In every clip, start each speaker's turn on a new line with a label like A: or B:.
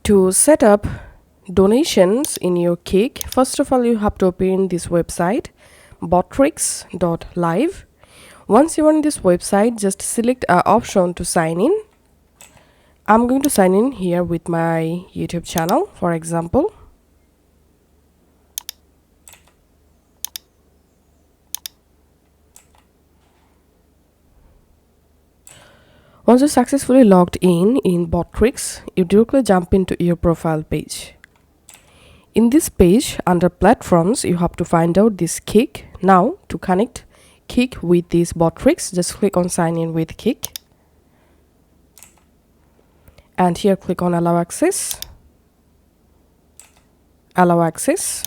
A: To set up donations in your Kick, first of all you have to open this website bottricks.live. Once you are on this website, just select an option to sign in. I'm going to sign in here with my YouTube channel, for example. Once you're successfully logged in Bottricks, you directly jump into your profile page. In this page, under platforms, you have to find out this Kick. Now, to connect Kick with this Bottricks, just click on sign in with Kick. And here click on allow access. Allow access.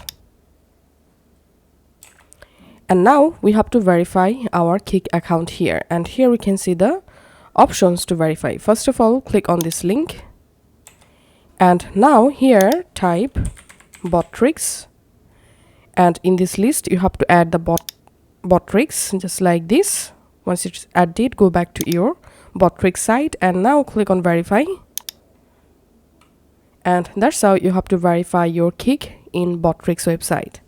A: And now we have to verify our Kick account here. And here we can see the options to verify. First of all, click on this link. And now here type Bottricks. And in this list, you have to add the Bottricks just like this. Once it's added, go back to your Bottricks site and now click on verify. And that's how you have to verify your Kick in Bottricks website.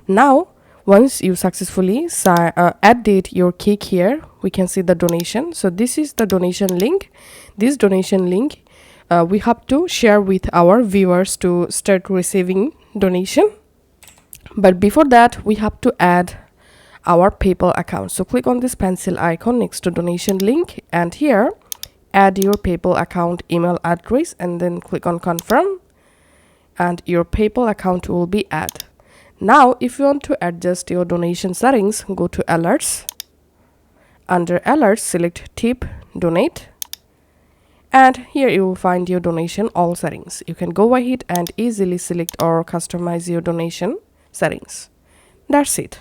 A: Now, once you successfully added your Kick here, we can see the donation. So this is the donation link. This donation link we have to share with our viewers to start receiving donation. But before that, we have to add our PayPal account. So click on this pencil icon next to donation link, and here add your PayPal account email address and then click on confirm, and your PayPal account will be added. Now, if you want to adjust your donation settings, go to alerts. Under alerts, select tip donate. And here you will find your donation all settings. You can go ahead and easily select or customize your donation settings. That's it.